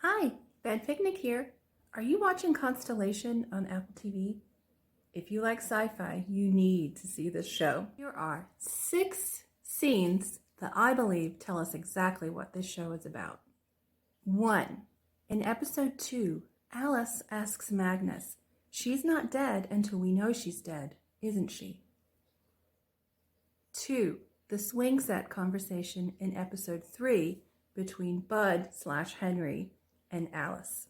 Hi, Bed Picnic here. Are you watching Constellation on Apple TV? If you like sci-fi, you need to see this show. Here are 6 scenes that I believe tell us exactly what this show is about. 1. In episode 2, Alice asks Magnus, "She's not dead until we know she's dead, isn't she?" 2. The swing set conversation in episode 3 between Bud/Henry and Alice.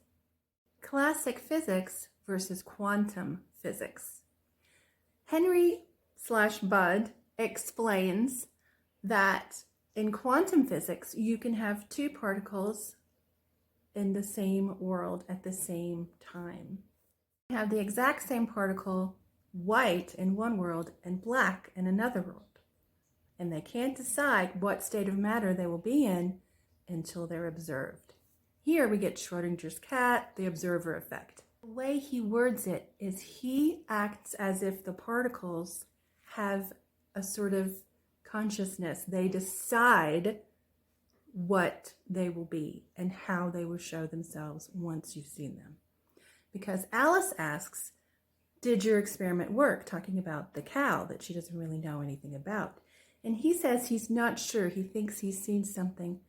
Classic physics versus quantum physics. Henry/Bud explains that in quantum physics, you can have 2 particles in the same world at the same time. You have the exact same particle, white in one world and black in another world. And they can't decide what state of matter they will be in until they're observed. Here we get Schrodinger's cat, the observer effect. The way he words it is he acts as if the particles have a sort of consciousness. They decide what they will be and how they will show themselves once you've seen them. Because Alice asks, "Did your experiment work?" talking about the cow that she doesn't really know anything about. And he says he's not sure. He thinks he's seen something,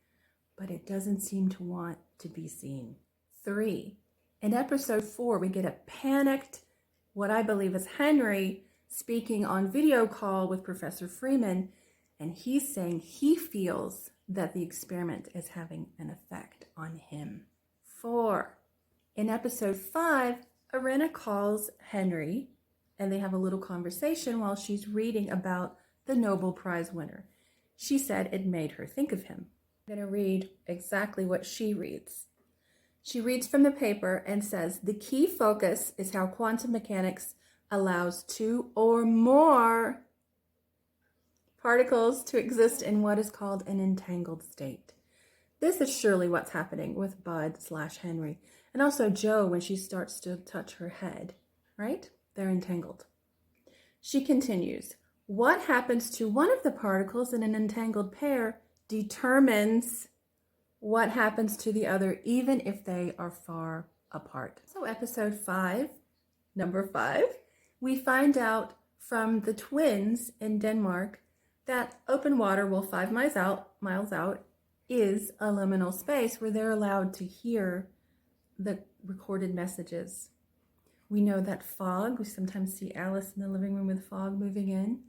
but it doesn't seem to want to be seen. 3. In episode 4, we get a panicked, what I believe is Henry, speaking on video call with Professor Freeman, and he's saying he feels that the experiment is having an effect on him. 4. In episode 5, Irena calls Henry, and they have a little conversation while she's reading about the Nobel Prize winner. She said it made her think of him. I'm going to read exactly what she reads. She reads from the paper and says, "The key focus is how quantum mechanics allows 2 or more particles to exist in what is called an entangled state." This is surely what's happening with Bud/Henry. And also Jo when she starts to touch her head, right? They're entangled. She continues, "What happens to one of the particles in an entangled pair determines what happens to the other, even if they are far apart." So episode 5, number 5, we find out from the twins in Denmark that open water, 5 miles out, is a liminal space where they're allowed to hear the recorded messages. We know that fog, we sometimes see Alice in the living room with fog moving in.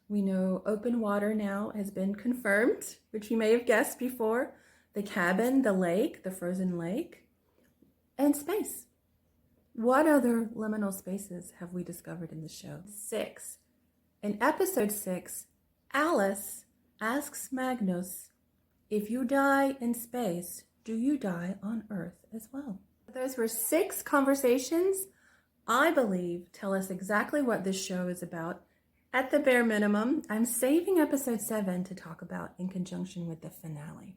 We know open water now has been confirmed, which you may have guessed before. The cabin, the lake, the frozen lake, and space. What other liminal spaces have we discovered in the show? 6. In episode 6, Alice asks Magnus, "If you die in space, do you die on Earth as well?" Those were 6 conversations I believe tell us exactly what this show is about. At the bare minimum, I'm saving episode 7 to talk about in conjunction with the finale.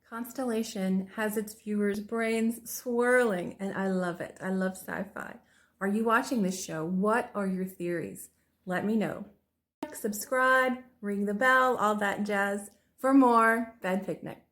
Constellation has its viewers' brains swirling, and I love it. I love sci-fi. Are you watching this show? What are your theories? Let me know. Subscribe, ring the bell, all that jazz for more Bed Picnic.